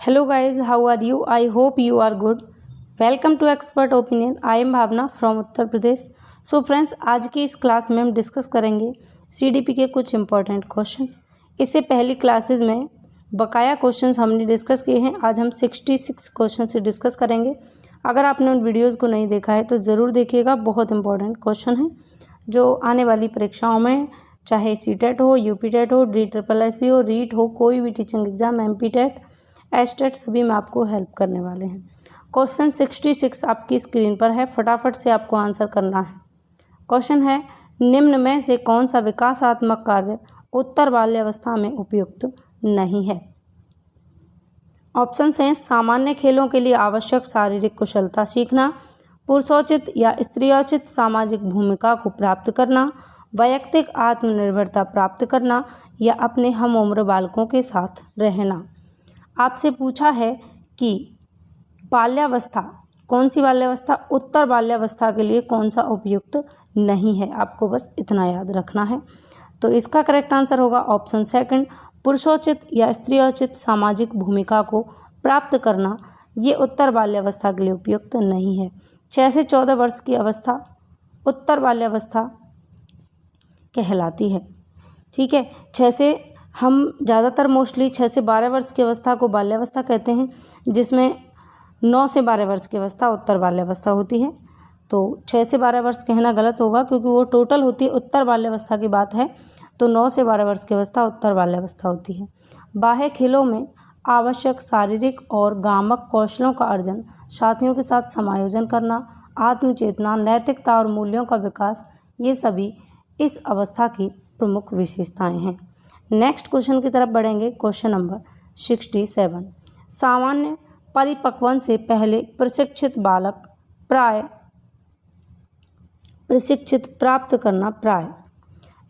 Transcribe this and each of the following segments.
Hello guys, how are you? I hope you are good. Welcome to expert opinion. I am Bhavna from Uttar Pradesh. So friends, आज की इस class में हम discuss करेंगे CDP के कुछ इंपॉर्टेंट क्वेश्चंस. इससे पहली क्लासेस में बकाया क्वेश्चंस हमने डिस्कस किए हैं. आज हम 66 क्वेश्चन से डिस्कस करेंगे. अगर आपने उन वीडियोज़ को नहीं देखा है तो ज़रूर देखिएगा. बहुत इंपॉर्टेंट क्वेश्चन हैं जो आने वाली परीक्षाओं में, चाहे सीटेट हो, यूपीटेट हो, DSSS हो, रीट हो, कोई भी टीचिंग एग्जाम, एमपीटेट, एस्टेट, सभी में आपको हेल्प करने वाले हैं. क्वेश्चन 66 आपकी स्क्रीन पर है. फटाफट से आपको आंसर करना है. क्वेश्चन है, निम्न में से कौन सा विकासात्मक कार्य उत्तर बाल्यावस्था में उपयुक्त नहीं है? ऑप्शंस हैं, सामान्य खेलों के लिए आवश्यक शारीरिक कुशलता सीखना, पुरुषोचित या स्त्रियोचित सामाजिक भूमिका को प्राप्त करना, वैयक्तिक आत्मनिर्भरता प्राप्त करना या अपने हम उम्र बालकों के साथ रहना. आपसे पूछा है कि बाल्यावस्था, कौन सी बाल्यावस्था, उत्तर बाल्यावस्था के लिए कौन सा उपयुक्त नहीं है. आपको बस इतना याद रखना है. तो इसका करेक्ट आंसर होगा ऑप्शन सेकंड, पुरुषोचित या स्त्रियोचित सामाजिक भूमिका को प्राप्त करना. ये उत्तर बाल्यावस्था के लिए उपयुक्त नहीं है. 6 से 14 वर्ष की अवस्था उत्तर बाल्यावस्था कहलाती है. ठीक है, 6 से हम ज़्यादातर मोस्टली 6 से 12 वर्ष की अवस्था को बाल्यावस्था कहते हैं, जिसमें 9 से 12 वर्ष की अवस्था उत्तर बाल्यावस्था होती है. तो 6 से 12 वर्ष कहना गलत होगा क्योंकि वो टोटल होती है, उत्तर बाल्यावस्था की बात है. तो 9 से 12 वर्ष की अवस्था उत्तर बाल्यावस्था होती है. बाह्य खेलों में आवश्यक शारीरिक और गामक कौशलों का अर्जन, साथियों के साथ समायोजन करना, आत्मचेतना, नैतिकता और मूल्यों का विकास, ये सभी इस अवस्था की प्रमुख विशेषताएं हैं. नेक्स्ट क्वेश्चन की तरफ बढ़ेंगे. Question number 67. सामान्य परिपक्वन से पहले प्रशिक्षित बालक प्रशिक्षित प्राप्त करना प्राय,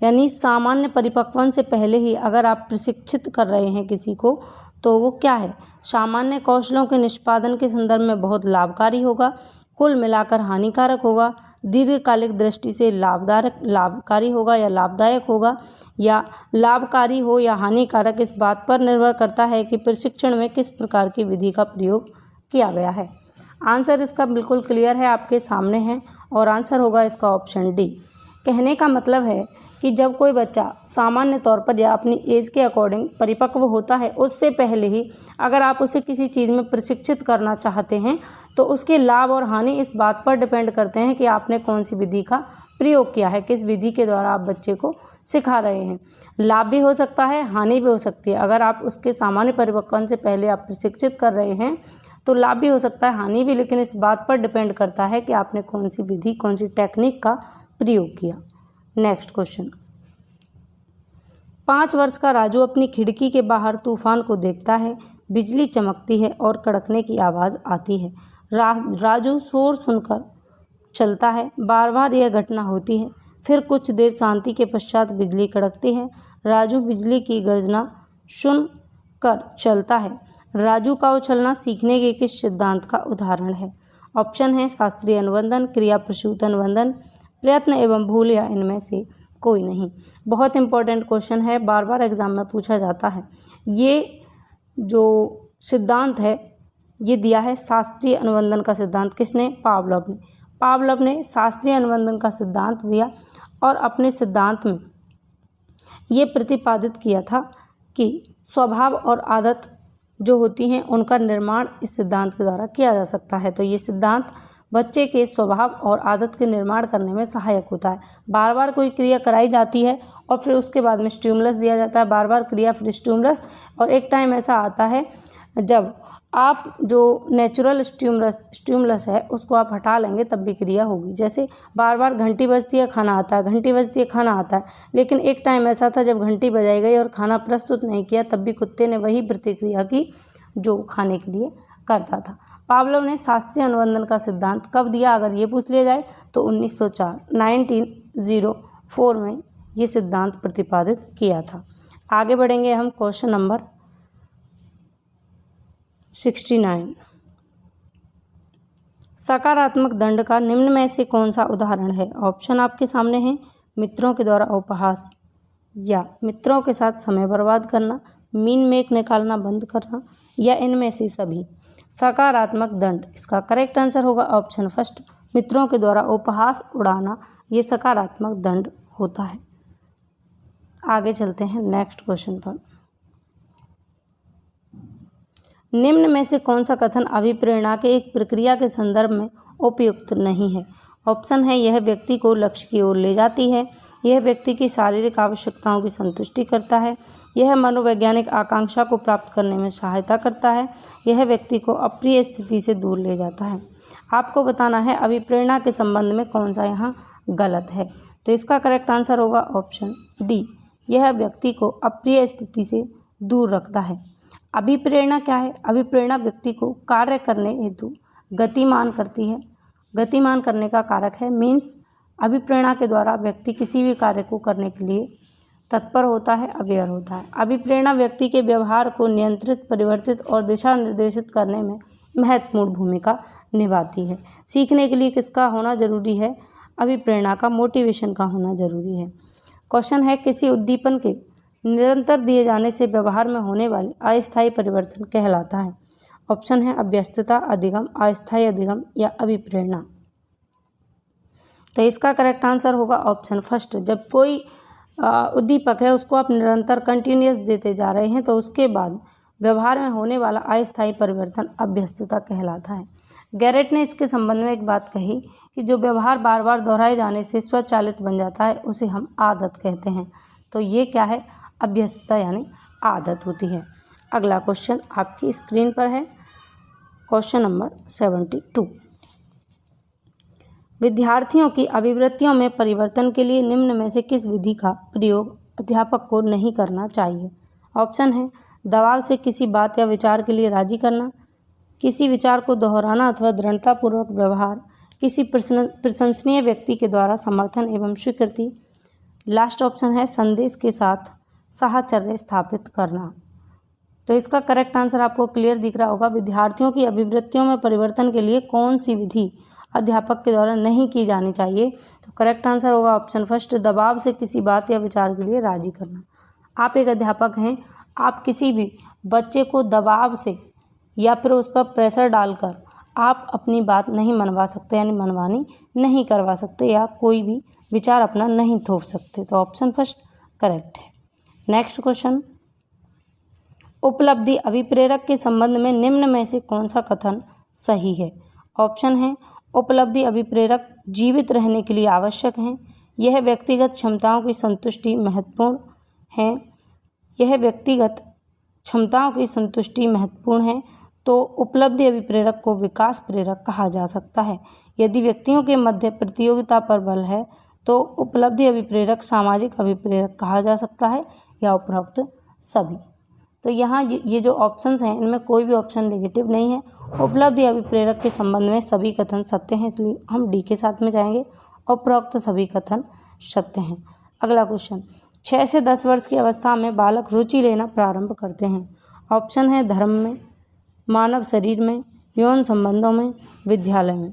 यानी सामान्य परिपक्वन से पहले ही अगर आप प्रशिक्षित कर रहे हैं किसी को तो वो क्या है? सामान्य कौशलों के निष्पादन के संदर्भ में बहुत लाभकारी होगा, कुल मिलाकर हानिकारक होगा, दीर्घकालिक दृष्टि से लाभकारी होगा या लाभदायक होगा, या लाभकारी हो या हानिकारक, इस बात पर निर्भर करता है कि प्रशिक्षण में किस प्रकार की विधि का प्रयोग किया गया है. आंसर इसका बिल्कुल क्लियर है, आपके सामने है, और आंसर होगा इसका ऑप्शन डी. कहने का मतलब है कि जब कोई बच्चा सामान्य तौर पर या अपनी एज के अकॉर्डिंग परिपक्व होता है, उससे पहले ही अगर आप उसे किसी चीज़ में प्रशिक्षित करना चाहते हैं तो उसके लाभ और हानि इस बात पर डिपेंड करते हैं कि आपने कौन सी विधि का प्रयोग किया है, किस विधि के द्वारा आप बच्चे को सिखा रहे हैं. लाभ भी हो सकता है, हानि भी हो सकती है. अगर आप उसके सामान्य परिपक्वन से पहले आप प्रशिक्षित कर रहे हैं तो लाभ भी हो सकता है, हानि भी, लेकिन इस बात पर डिपेंड करता है कि आपने कौन सी विधि, कौन सी टेक्निक का प्रयोग किया. Next question. 5 वर्ष का राजू अपनी खिड़की के बाहर तूफान को देखता है. बिजली चमकती है और कड़कने की आवाज़ आती है. राजू शोर सुनकर चलता है. बार बार यह घटना होती है. फिर कुछ देर शांति के पश्चात बिजली कड़कती है. राजू बिजली की गर्जना सुनकर चलता है. राजू का उछलना सीखने के किस सिद्धांत का उदाहरण है? ऑप्शन है, शास्त्रीय अनुबंधन, क्रिया प्रसूत अनुबंधन, प्रयत्न एवं भूल, या इनमें से कोई नहीं. बहुत इंपॉर्टेंट क्वेश्चन है, बार बार एग्जाम में पूछा जाता है. ये जो सिद्धांत है ये दिया है शास्त्रीय अनुबंधन का सिद्धांत. किसने? पावलोव ने. पावलोव ने शास्त्रीय अनुबंधन का सिद्धांत दिया और अपने सिद्धांत में ये प्रतिपादित किया था कि स्वभाव और आदत जो होती हैं उनका निर्माण इस सिद्धांत के द्वारा किया जा सकता है. तो ये सिद्धांत बच्चे के स्वभाव और आदत के निर्माण करने में सहायक होता है. बार बार कोई क्रिया कराई जाती है और फिर उसके बाद में स्टिमुलस दिया जाता है. बार बार क्रिया, फिर स्टिमुलस, और एक टाइम ऐसा आता है जब आप जो नेचुरल स्टिमुलस है उसको आप हटा लेंगे तब भी क्रिया होगी. जैसे बार बार घंटी बजती है, खाना आता है, घंटी बजती है, खाना आता है, लेकिन एक टाइम ऐसा था जब घंटी बजाई गई और खाना प्रस्तुत नहीं किया तब भी कुत्ते ने वही प्रतिक्रिया की जो खाने के लिए करता था. पावलोव ने शास्त्रीय अनुबंधन का सिद्धांत कब दिया? अगर ये पूछ लिया जाए तो 1904 में ये सिद्धांत प्रतिपादित किया था. आगे बढ़ेंगे हम. Question number 69. सकारात्मक दंड का निम्न में से कौन सा उदाहरण है? ऑप्शन आपके सामने हैं, मित्रों के द्वारा उपहास, या मित्रों के साथ समय बर्बाद करना, मीन मेक निकालना बंद करना, या इनमें से सभी। सकारात्मक दंड, इसका करेक्ट आंसर होगा ऑप्शन फर्स्ट, मित्रों के द्वारा उपहास उड़ाना, ये सकारात्मक दंड होता है। आगे चलते हैं नेक्स्ट क्वेश्चन पर। निम्न में से कौन सा कथन अभिप्रेरणा के एक प्रक्रिया के संदर्भ में उपयुक्त नहीं है? ऑप्शन है, यह व्यक्ति को लक्ष्य की ओर ले जाती है, यह व्यक्ति की शारीरिक आवश्यकताओं की संतुष्टि करता है, यह मनोवैज्ञानिक आकांक्षा को प्राप्त करने में सहायता करता है, यह व्यक्ति को अप्रिय स्थिति से दूर ले जाता है। आपको बताना है अभिप्रेरणा के संबंध में कौन सा यहाँ गलत है। तो इसका करेक्ट आंसर होगा ऑप्शन डी, यह व्यक्ति को अप्रिय स्थिति से दूर रखता है। अभिप्रेरणा क्या है? अभिप्रेरणा व्यक्ति को कार्य करने हेतु गतिमान करती है, गतिमान करने का कारक है। मीन्स अभिप्रेरणा के द्वारा व्यक्ति किसी भी कार्य को करने के लिए तत्पर होता है, अवेयर होता है। अभिप्रेरणा व्यक्ति के व्यवहार को नियंत्रित, परिवर्तित और दिशा निर्देशित करने में महत्वपूर्ण भूमिका निभाती है। सीखने के लिए किसका होना जरूरी है? अभिप्रेरणा का, मोटिवेशन का होना जरूरी है। क्वेश्चन है, किसी उद्दीपन के निरंतर दिए जाने से व्यवहार में होने वाले अस्थायी परिवर्तन कहलाता है? ऑप्शन है अभ्यस्तता, अधिगम, अस्थायी अधिगम या अभिप्रेरणा। तो इसका करेक्ट आंसर होगा ऑप्शन फर्स्ट। जब कोई उद्दीपक है उसको आप निरंतर कंटिन्यूअस देते जा रहे हैं तो उसके बाद व्यवहार में होने वाला अस्थायी परिवर्तन अभ्यस्तता कहलाता है। गैरेट ने इसके संबंध में एक बात कही कि जो व्यवहार बार बार दोहराए जाने से स्वचालित बन जाता है उसे हम आदत कहते हैं। तो ये क्या है? अभ्यस्तता यानी आदत होती है। अगला क्वेश्चन आपकी स्क्रीन पर है, क्वेश्चन नंबर 72। विद्यार्थियों की अभिवृत्तियों में परिवर्तन के लिए निम्न में से किस विधि का प्रयोग अध्यापक को नहीं करना चाहिए? ऑप्शन है दबाव से किसी बात या विचार के लिए राजी करना, किसी विचार को दोहराना अथवा दृढ़तापूर्वक व्यवहार, किसी प्रशंसनीय व्यक्ति के द्वारा समर्थन एवं स्वीकृति, लास्ट ऑप्शन है संदेश के साथ साहचर्य स्थापित करना। तो इसका करेक्ट आंसर आपको क्लियर दिख रहा होगा। विद्यार्थियों की अभिवृत्तियों में परिवर्तन के लिए कौन सी विधि अध्यापक के द्वारा नहीं की जानी चाहिए? तो करेक्ट आंसर होगा ऑप्शन फर्स्ट, दबाव से किसी बात या विचार के लिए राजी करना। आप एक अध्यापक हैं, आप किसी भी बच्चे को दबाव से या फिर उस पर प्रेशर डालकर आप अपनी बात नहीं मनवा सकते, यानी मनवानी नहीं करवा सकते या कोई भी विचार अपना नहीं थोप सकते। तो ऑप्शन फर्स्ट करेक्ट है। नेक्स्ट क्वेश्चन, उपलब्धि अभिप्रेरक के संबंध में निम्न में से कौन सा कथन सही है? ऑप्शन है उपलब्धि अभिप्रेरक जीवित रहने के लिए आवश्यक हैं, यह व्यक्तिगत क्षमताओं की संतुष्टि महत्वपूर्ण है, यह व्यक्तिगत क्षमताओं की संतुष्टि महत्वपूर्ण है, तो उपलब्धि अभिप्रेरक को विकास प्रेरक कहा जा सकता है। यदि व्यक्तियों के मध्य प्रतियोगिता पर बल है तो उपलब्धि अभिप्रेरक सामाजिक अभिप्रेरक कहा जा सकता है, या उपरोक्त सभी। तो यहाँ ये जो ऑप्शंस हैं इनमें कोई भी ऑप्शन नेगेटिव नहीं है। उपलब्धि अभिप्रेरक के संबंध में सभी कथन सत्य हैं, इसलिए हम डी के साथ में जाएंगे। उपरोक्त सभी कथन सत्य हैं। अगला क्वेश्चन, 6 से 10 वर्ष की अवस्था में बालक रुचि लेना प्रारंभ करते हैं। ऑप्शन है धर्म में, मानव शरीर में, यौन संबंधों में, विद्यालय में।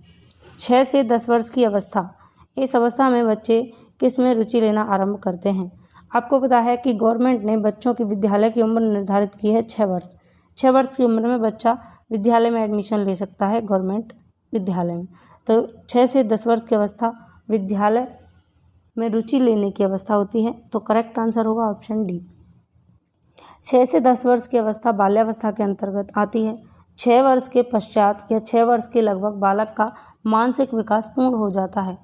6 से 10 वर्ष की अवस्था, इस अवस्था में बच्चे किस में रुचि लेना आरंभ करते हैं? आपको पता है कि गवर्नमेंट ने बच्चों की विद्यालय की उम्र निर्धारित की है 6 वर्ष। 6 वर्ष की उम्र में बच्चा विद्यालय में एडमिशन ले सकता है, गवर्नमेंट विद्यालय में। तो 6 से 10 वर्ष की अवस्था विद्यालय में रुचि लेने की अवस्था होती है। तो करेक्ट आंसर होगा ऑप्शन डी। 6 से 10 वर्ष की अवस्था बाल्यावस्था के अंतर्गत आती है। 6 वर्ष के पश्चात या 6 वर्ष के लगभग बालक का मानसिक विकास पूर्ण हो जाता है।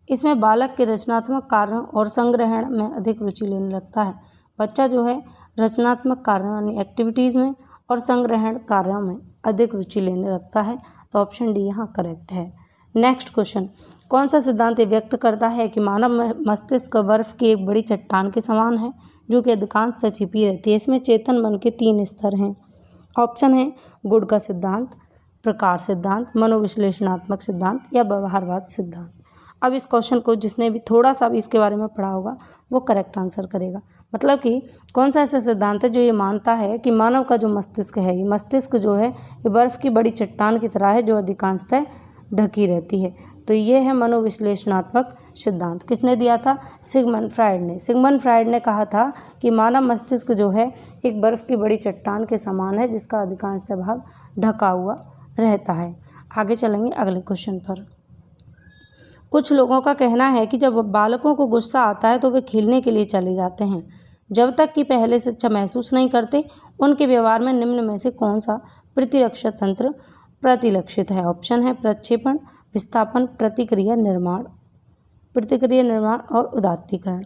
इसमें बालक के रचनात्मक कार्यों और संग्रहण में अधिक रुचि लेने लगता है। बच्चा जो है रचनात्मक कार्यों यानी एक्टिविटीज़ में और संग्रहण कार्यों में अधिक रुचि लेने लगता है। तो ऑप्शन डी यहाँ करेक्ट है। नेक्स्ट क्वेश्चन, कौन सा सिद्धांत ये व्यक्त करता है कि मानव मस्तिष्क बर्फ की एक बड़ी चट्टान के समान है जो कि अधिकांशतः छिपी रहती है? इसमें चेतन मन के 3 स्तर हैं। ऑप्शन है गुड का सिद्धांत, प्रकार सिद्धांत, मनोविश्लेषणात्मक सिद्धांत या व्यवहारवाद सिद्धांत। अब इस क्वेश्चन को जिसने भी थोड़ा सा भी इसके बारे में पढ़ा होगा वो करेक्ट आंसर करेगा। मतलब कि कौन सा ऐसा सिद्धांत है जो ये मानता है कि मानव का जो मस्तिष्क है, ये मस्तिष्क जो है ये बर्फ़ की बड़ी चट्टान की तरह है जो अधिकांशतः ढकी रहती है। तो ये है मनोविश्लेषणात्मक सिद्धांत किसने दिया था? सिगमंड फ्राइड ने। सिगमंड फ्राइड ने कहा था कि मानव मस्तिष्क जो है एक बर्फ़ की बड़ी चट्टान के समान है जिसका अधिकांशतः भाग ढका हुआ रहता है। आगे चलेंगे अगले क्वेश्चन पर। कुछ लोगों का कहना है कि जब बालकों को गुस्सा आता है तो वे खेलने के लिए चले जाते हैं जब तक कि पहले से अच्छा महसूस नहीं करते। उनके व्यवहार में निम्न में से कौन सा प्रतिरक्षा तंत्र प्रतिलक्षित है? ऑप्शन है प्रक्षेपण, विस्थापन, प्रतिक्रिया निर्माण और उदात्तीकरण।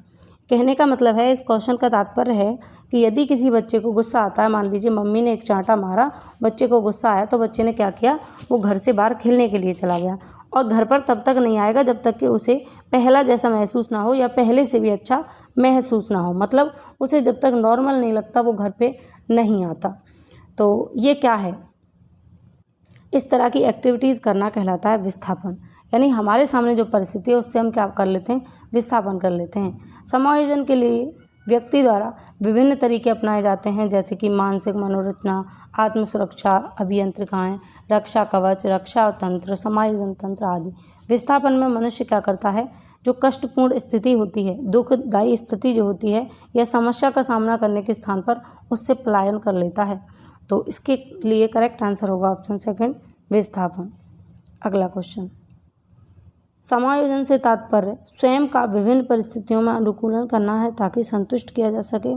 कहने का मतलब है, इस क्वेश्चन का तात्पर्य है कि यदि किसी बच्चे को गुस्सा आता है, मान लीजिए मम्मी ने एक चांटा मारा, बच्चे को गुस्सा आया तो बच्चे ने क्या किया, वो घर से बाहर खेलने के लिए चला गया और घर पर तब तक नहीं आएगा जब तक कि उसे पहला जैसा महसूस ना हो या पहले से भी अच्छा महसूस ना हो। मतलब उसे जब तक नॉर्मल नहीं लगता वो घर पे नहीं आता। तो ये क्या है, इस तरह की एक्टिविटीज़ करना कहलाता है विस्थापन। यानी हमारे सामने जो परिस्थिति है उससे हम क्या कर लेते हैं, विस्थापन कर लेते हैं। समायोजन के लिए व्यक्ति द्वारा विभिन्न तरीके अपनाए जाते हैं जैसे कि मानसिक मनोरचना, आत्मसुरक्षा अभियंत्रिकाएँ, रक्षा कवच, रक्षा तंत्र, समायोजन तंत्र आदि। विस्थापन में मनुष्य क्या करता है, जो कष्टपूर्ण स्थिति होती है, दुखदायी स्थिति जो होती है या समस्या का सामना करने के स्थान पर उससे पलायन कर लेता है। तो इसके लिए करेक्ट आंसर होगा ऑप्शन सेकंड, विस्थापन। अगला क्वेश्चन, समायोजन से तात्पर्य स्वयं का विभिन्न परिस्थितियों में अनुकूलन करना है ताकि संतुष्ट किया जा सके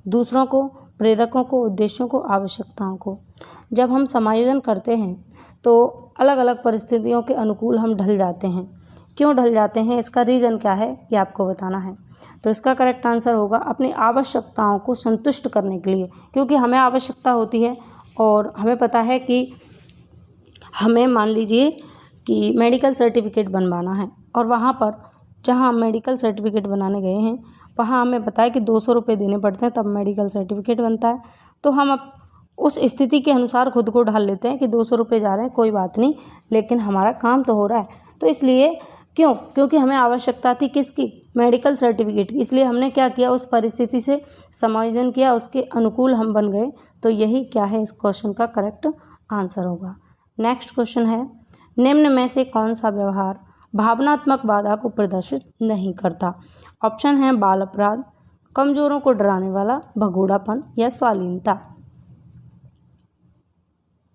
दूसरों को, प्रेरकों को, उद्देश्यों को, आवश्यकताओं को। जब हम समायोजन करते हैं तो अलग अलग परिस्थितियों के अनुकूल हम ढल जाते हैं। क्यों ढल जाते हैं, इसका रीज़न क्या है, ये आपको बताना है। तो इसका करेक्ट आंसर होगा अपनी आवश्यकताओं को संतुष्ट करने के लिए, क्योंकि हमें आवश्यकता होती है और हमें पता है कि हमें मान लीजिए कि मेडिकल सर्टिफिकेट बनवाना है और वहाँ पर जहाँ हम मेडिकल सर्टिफिकेट बनाने गए हैं वहाँ हमें पता है कि 200 रुपये देने पड़ते हैं तब मेडिकल सर्टिफिकेट बनता है। तो हम अब उस स्थिति के अनुसार खुद को ढाल लेते हैं कि 200 रुपये जा रहे हैं, कोई बात नहीं, लेकिन हमारा काम तो हो रहा है। तो इसलिए क्योंकि हमें आवश्यकता थी किसकी, मेडिकल सर्टिफिकेट की, इसलिए हमने क्या किया, उस परिस्थिति से समायोजन किया, उसके अनुकूल हम बन गए। तो यही क्या है, इस क्वेश्चन का करेक्ट आंसर होगा। नेक्स्ट क्वेश्चन है, निम्न में से कौन सा व्यवहार भावनात्मक बाधा को प्रदर्शित नहीं करता? ऑप्शन है बाल अपराध, कमजोरों को डराने वाला, भगोड़ापन या स्वालीनता।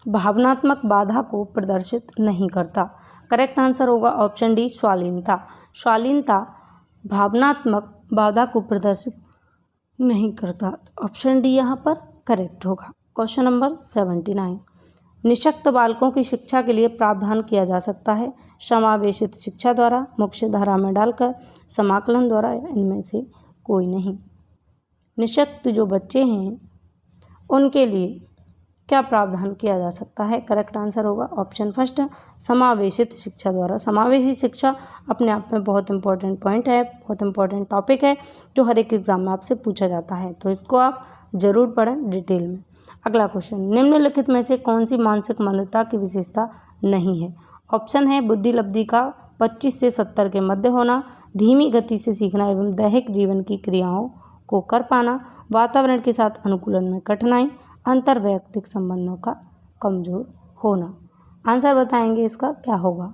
भावनात्मक बाधा को प्रदर्शित नहीं करता, करेक्ट आंसर होगा ऑप्शन डी, स्वालीनता। स्वालीनता भावनात्मक बाधा को प्रदर्शित नहीं करता, ऑप्शन डी यहाँ पर करेक्ट होगा। क्वेश्चन नंबर 79, निःशक्त बालकों की शिक्षा के लिए प्रावधान किया जा सकता है समावेशित शिक्षा द्वारा, मुख्य धारा में डालकर, समाकलन द्वारा या इनमें से कोई नहीं। निःशक्त जो बच्चे हैं उनके लिए क्या प्रावधान किया जा सकता है, करेक्ट आंसर होगा ऑप्शन फर्स्ट, समावेशित शिक्षा द्वारा। समावेशी शिक्षा अपने आप में बहुत इंपॉर्टेंट पॉइंट है, बहुत इंपॉर्टेंट टॉपिक है जो हर एक एग्जाम में आपसे पूछा जाता है, तो इसको आप ज़रूर पढ़ें डिटेल में। अगला क्वेश्चन, निम्नलिखित में से कौन सी मानसिक मंदता की विशेषता नहीं है? ऑप्शन है बुद्धि लब्धि का 25 से 70 के मध्य होना, धीमी गति से सीखना एवं दैहिक जीवन की क्रियाओं को कर पाना, वातावरण के साथ अनुकूलन में कठिनाई, अंतर्वैयक्तिक संबंधों का कमजोर होना। आंसर बताएंगे इसका क्या होगा,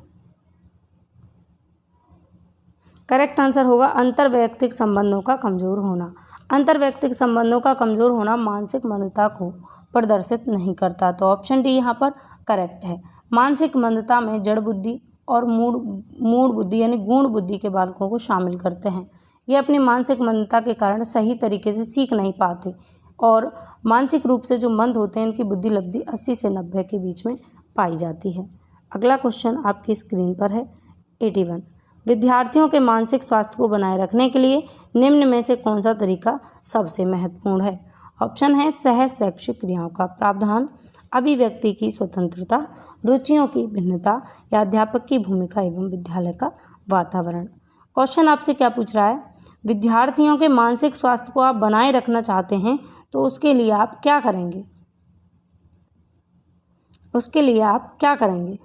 करेक्ट आंसर होगा अंतर्वैयक्तिक संबंधों का कमजोर होना। अंतर्वैयक्तिक संबंधों का कमजोर होना मानसिक मंदता को प्रदर्शित नहीं करता, तो ऑप्शन डी यहाँ पर करेक्ट है। मानसिक मंदता में जड़ बुद्धि और मूढ़ बुद्धि यानी गूढ़ बुद्धि के बालकों को शामिल करते हैं। ये अपनी मानसिक मंदता के कारण सही तरीके से सीख नहीं पाते और मानसिक रूप से जो मंद होते हैं इनकी बुद्धि लब्धि 80 से 90 के बीच में पाई जाती है। अगला क्वेश्चन आपकी स्क्रीन पर है 81, विद्यार्थियों के मानसिक स्वास्थ्य को बनाए रखने के लिए निम्न में से कौन सा तरीका सबसे महत्वपूर्ण है? ऑप्शन है सह शैक्षिक क्रियाओं का प्रावधान, अभिव्यक्ति की स्वतंत्रता, रुचियों की भिन्नता या अध्यापक की भूमिका एवं विद्यालय का वातावरण। क्वेश्चन आपसे क्या पूछ रहा है, विद्यार्थियों के मानसिक स्वास्थ्य को आप बनाए रखना चाहते हैं तो उसके लिए आप क्या करेंगे? उसके लिए आप क्या करेंगे?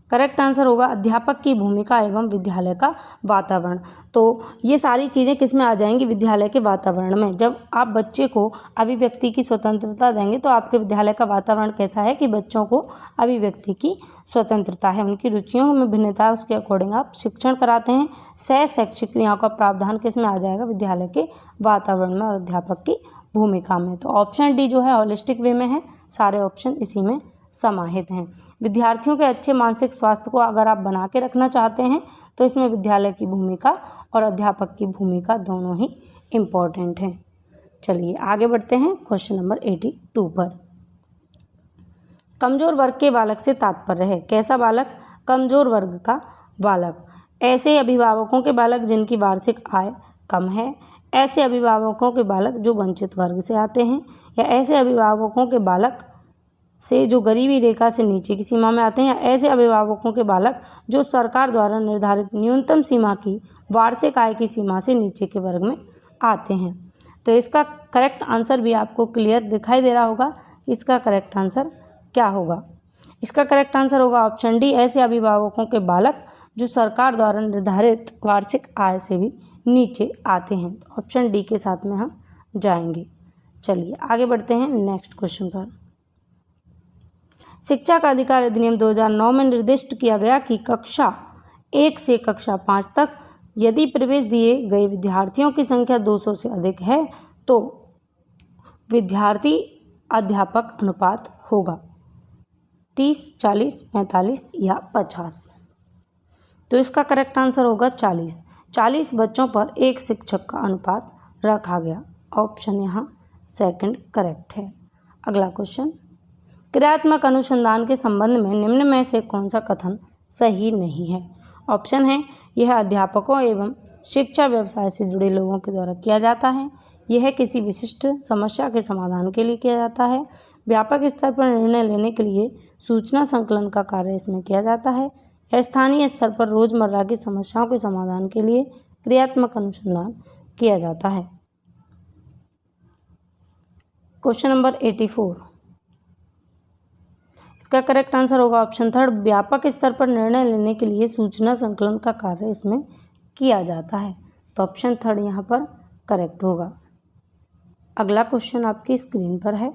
करेक्ट आंसर होगा अध्यापक की भूमिका एवं विद्यालय का वातावरण। तो ये सारी चीज़ें किस में आ जाएंगी, विद्यालय के वातावरण में। जब आप बच्चे को अभिव्यक्ति की स्वतंत्रता देंगे तो आपके विद्यालय का वातावरण कैसा है कि बच्चों को अभिव्यक्ति की स्वतंत्रता है, उनकी रुचियों में भिन्नता है, उसके अकॉर्डिंग आप शिक्षण कराते हैं। सह शैक्षिक क्रियाओं का प्रावधान किस में आ जाएगा, विद्यालय के वातावरण में और अध्यापक की भूमिका में। तो ऑप्शन डी जो है होलिस्टिक वे में है, सारे ऑप्शन इसी में समाहित हैं। विद्यार्थियों के अच्छे मानसिक स्वास्थ्य को अगर आप बना के रखना चाहते हैं तो इसमें विद्यालय की भूमिका और अध्यापक की भूमिका दोनों ही इम्पॉर्टेंट हैं। चलिए आगे बढ़ते हैं क्वेश्चन नंबर 82 पर। कमजोर वर्ग के बालक से तात्पर्य है। कैसा बालक, कमजोर वर्ग का बालक। ऐसे अभिभावकों के बालक जिनकी वार्षिक आय कम है, ऐसे अभिभावकों के बालक जो वंचित वर्ग से आते हैं, या ऐसे अभिभावकों के बालक से जो गरीबी रेखा से नीचे की सीमा में आते हैं, या ऐसे अभिभावकों के बालक जो सरकार द्वारा निर्धारित न्यूनतम सीमा की वार्षिक आय की सीमा से नीचे के वर्ग में आते हैं। तो इसका करेक्ट आंसर भी आपको क्लियर दिखाई दे रहा होगा। इसका करेक्ट आंसर क्या होगा, इसका करेक्ट आंसर होगा ऑप्शन डी, ऐसे अभिभावकों के बालक जो सरकार द्वारा निर्धारित वार्षिक आय से भी नीचे आते हैं। तो ऑप्शन डी के साथ में हम जाएंगे। चलिए आगे बढ़ते हैं नेक्स्ट क्वेश्चन पर। शिक्षा का अधिकार अधिनियम 2009 में निर्दिष्ट किया गया कि कक्षा 1 से कक्षा 5 तक यदि प्रवेश दिए गए विद्यार्थियों की संख्या 200 से अधिक है तो विद्यार्थी अध्यापक अनुपात होगा 30, 40, 45 या 50। तो इसका करेक्ट आंसर होगा 40 बच्चों पर एक शिक्षक का अनुपात रखा गया। ऑप्शन यहाँ सेकंड करेक्ट है। अगला क्वेश्चन, क्रियात्मक अनुसंधान के संबंध में निम्न में से कौन सा कथन सही नहीं है। ऑप्शन है, यह अध्यापकों एवं शिक्षा व्यवसाय से जुड़े लोगों के द्वारा किया जाता है, यह किसी विशिष्ट समस्या के समाधान के लिए किया जाता है, व्यापक स्तर पर निर्णय लेने के लिए सूचना संकलन का कार्य इसमें किया जाता है, या स्थानीय स्तर पर रोजमर्रा की समस्याओं के समाधान के लिए क्रियात्मक अनुसंधान किया जाता है। क्वेश्चन नंबर 84, इसका करेक्ट आंसर होगा ऑप्शन थर्ड, व्यापक स्तर पर निर्णय लेने के लिए सूचना संकलन का कार्य इसमें किया जाता है। तो ऑप्शन थर्ड यहाँ पर करेक्ट होगा। अगला क्वेश्चन आपकी स्क्रीन पर है,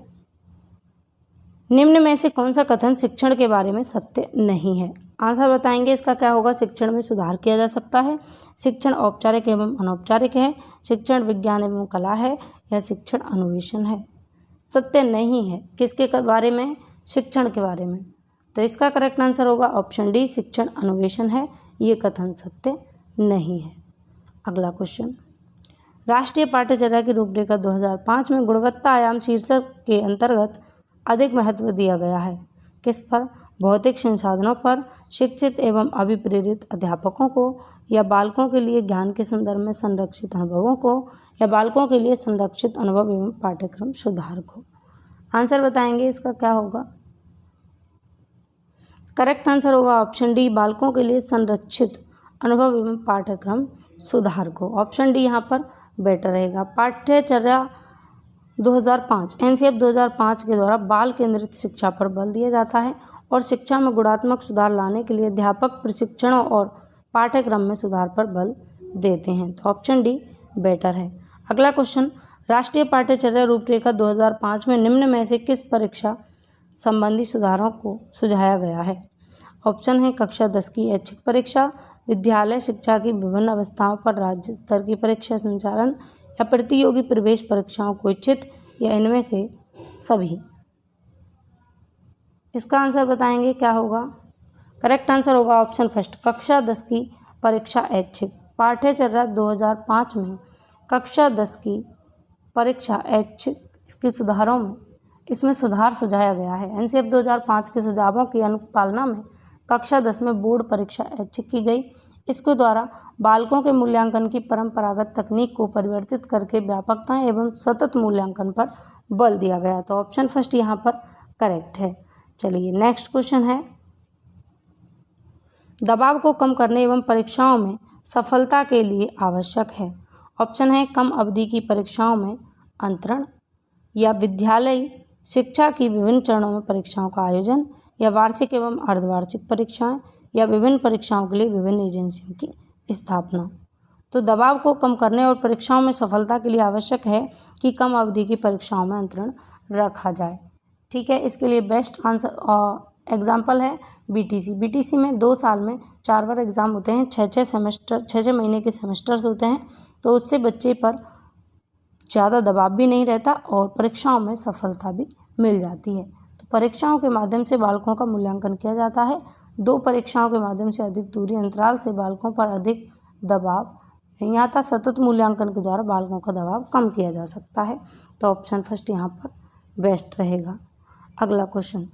निम्न में से कौन सा कथन शिक्षण के बारे में सत्य नहीं है। आंसर बताएंगे इसका क्या होगा, शिक्षण में सुधार किया जा सकता है, शिक्षण औपचारिक एवं अनौपचारिक है, शिक्षण विज्ञान एवं कला है, या शिक्षण अन्वेषण है। सत्य नहीं है किसके बारे में, शिक्षण के बारे में। तो इसका करेक्ट आंसर होगा ऑप्शन डी, शिक्षण अन्वेषण है, ये कथन सत्य नहीं है। अगला क्वेश्चन, राष्ट्रीय पाठ्यचर्या की रूपरेखा 2005 में गुणवत्ता आयाम शीर्षक के अंतर्गत अधिक महत्व दिया गया है। किस पर, भौतिक संसाधनों पर, शिक्षित एवं अभिप्रेरित अध्यापकों को, या बालकों के लिए ज्ञान के संदर्भ में संरक्षित अनुभवों को, या बालकों के लिए संरक्षित अनुभव एवं पाठ्यक्रम सुधार को। आंसर बताएंगे इसका क्या होगा, करेक्ट आंसर होगा ऑप्शन डी, बालकों के लिए संरक्षित अनुभव एवं पाठ्यक्रम सुधार को। ऑप्शन डी यहाँ पर बेटर रहेगा। पाठ्यचर्या 2005 एनसीएफ 2005 के द्वारा बाल केंद्रित शिक्षा पर बल दिया जाता है और शिक्षा में गुणात्मक सुधार लाने के लिए अध्यापक प्रशिक्षणों और पाठ्यक्रम में सुधार पर बल देते हैं। तो ऑप्शन डी बेटर है। अगला क्वेश्चन, राष्ट्रीय पाठ्यचर्या रूपरेखा 2005 में निम्न में से किस परीक्षा संबंधी सुधारों को सुझाया गया है। ऑप्शन है, कक्षा 10 की ऐच्छिक परीक्षा, विद्यालय शिक्षा की विभिन्न अवस्थाओं पर राज्य स्तर की परीक्षा संचालन, या प्रतियोगी प्रवेश परीक्षाओं को इच्छित, या इनमें से सभी। इसका आंसर बताएंगे क्या होगा, करेक्ट आंसर होगा ऑप्शन फर्स्ट, कक्षा 10 की परीक्षा ऐच्छिक। पाठ्यचर्या 2005 में कक्षा 10 की परीक्षा ऐच्छिक इसके सुधारों में इसमें सुधार सुझाया गया है। एनसीएफ 2005 के सुझावों की अनुपालना में कक्षा 10 में बोर्ड परीक्षा ऐच्छिक की गई। इसके द्वारा बालकों के मूल्यांकन की परंपरागत तकनीक को परिवर्तित करके व्यापकता एवं सतत मूल्यांकन पर बल दिया गया। तो ऑप्शन फर्स्ट यहाँ पर करेक्ट है। चलिए नेक्स्ट क्वेश्चन है, दबाव को कम करने एवं परीक्षाओं में सफलता के लिए आवश्यक है। ऑप्शन है, कम अवधि की परीक्षाओं में अंतरण, या विद्यालय शिक्षा की विभिन्न चरणों में परीक्षाओं का आयोजन, या वार्षिक एवं अर्धवार्षिक परीक्षाएं, या विभिन्न परीक्षाओं के लिए विभिन्न एजेंसियों की स्थापना। तो दबाव को कम करने और परीक्षाओं में सफलता के लिए आवश्यक है कि कम अवधि की परीक्षाओं में अंतरण रखा जाए। ठीक है, इसके लिए बेस्ट आंसर एग्जाम्पल है बीटीसी। बीटीसी में 2 साल में 4 बार एग्ज़ाम होते हैं, 6 महीने के सेमेस्टर्स होते हैं, तो उससे बच्चे पर ज़्यादा दबाव भी नहीं रहता और परीक्षाओं में सफलता भी मिल जाती है। तो परीक्षाओं के माध्यम से बालकों का मूल्यांकन किया जाता है। 2 परीक्षाओं के माध्यम से अधिक दूरी अंतराल से बालकों पर अधिक दबाव नहीं आता। सतत मूल्यांकन के द्वारा बालकों का दबाव कम किया जा सकता है। तो ऑप्शन फर्स्ट यहाँ पर बेस्ट रहेगा। अगला क्वेश्चन,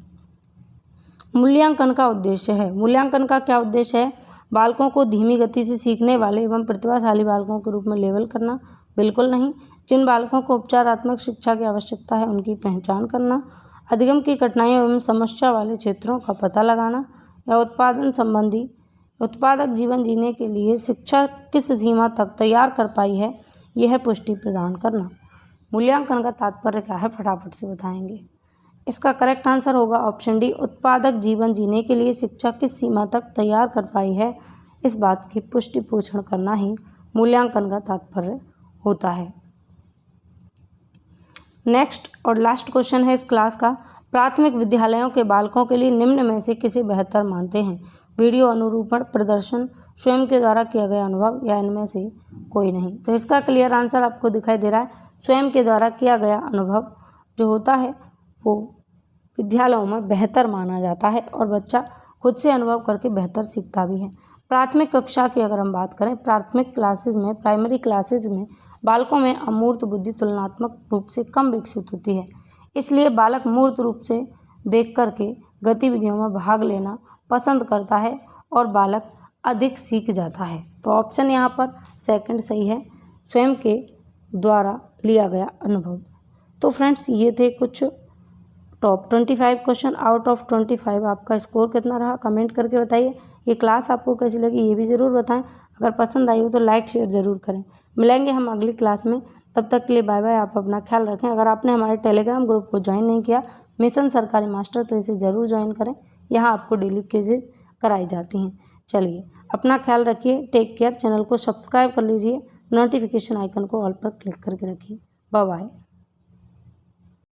मूल्यांकन का उद्देश्य है। मूल्यांकन का क्या उद्देश्य है? बालकों को धीमी गति से सीखने वाले एवं प्रतिभाशाली बालकों के रूप में लेबल करना, बिल्कुल नहीं। जिन बालकों को उपचारात्मक शिक्षा की आवश्यकता है उनकी पहचान करना, अधिगम की कठिनाइयों एवं समस्या वाले क्षेत्रों का पता लगाना, या उत्पादक जीवन जीने के लिए शिक्षा किस सीमा तक तैयार कर पाई है, यह पुष्टि प्रदान करना। मूल्यांकन का तात्पर्य क्या है, फटाफट से बताएंगे। इसका करेक्ट आंसर होगा ऑप्शन डी, उत्पादक जीवन जीने के लिए शिक्षा किस सीमा तक तैयार कर पाई है, इस बात की पुष्टि पोषण करना ही मूल्यांकन का तात्पर्य होता है। नेक्स्ट और लास्ट क्वेश्चन है इस क्लास का, प्राथमिक विद्यालयों के बालकों के लिए निम्न में से किसे बेहतर मानते हैं? वीडियो अनुरूपण, प्रदर्शन, स्वयं के द्वारा किया गया अनुभव, या इनमें से कोई नहीं। तो इसका क्लियर आंसर आपको दिखाई दे रहा है, स्वयं के द्वारा किया गया अनुभव जो होता है वो विद्यालयों में बेहतर माना जाता है और बच्चा खुद से अनुभव करके बेहतर सीखता भी है। प्राथमिक कक्षा की अगर हम बात करें, प्राइमरी क्लासेज में बालकों में अमूर्त बुद्धि तुलनात्मक रूप से कम विकसित होती है, इसलिए बालक मूर्त रूप से देख करके गतिविधियों में भाग लेना पसंद करता है और बालक अधिक सीख जाता है। तो ऑप्शन यहाँ पर सेकंड सही है, स्वयं के द्वारा लिया गया अनुभव। तो फ्रेंड्स, ये थे कुछ टॉप 25 क्वेश्चन। आउट ऑफ 25 आपका स्कोर कितना रहा कमेंट करके बताइए। ये क्लास आपको कैसी लगी ये भी ज़रूर बताएं। अगर पसंद आई हो तो लाइक शेयर ज़रूर करें। मिलेंगे हम अगली क्लास में, तब तक के लिए बाय बाय। आप अपना ख्याल रखें। अगर आपने हमारे टेलीग्राम ग्रुप को ज्वाइन नहीं किया मिशन सरकारी मास्टर, तो इसे ज़रूर ज्वाइन करें। यहाँ आपको डेली क्विज़ेज कराई जाती हैं। चलिए, अपना ख्याल रखिए, टेक केयर। चैनल को सब्सक्राइब कर लीजिए, नोटिफिकेशन आइकन को ऑल पर क्लिक करके रखिए। Bye bye.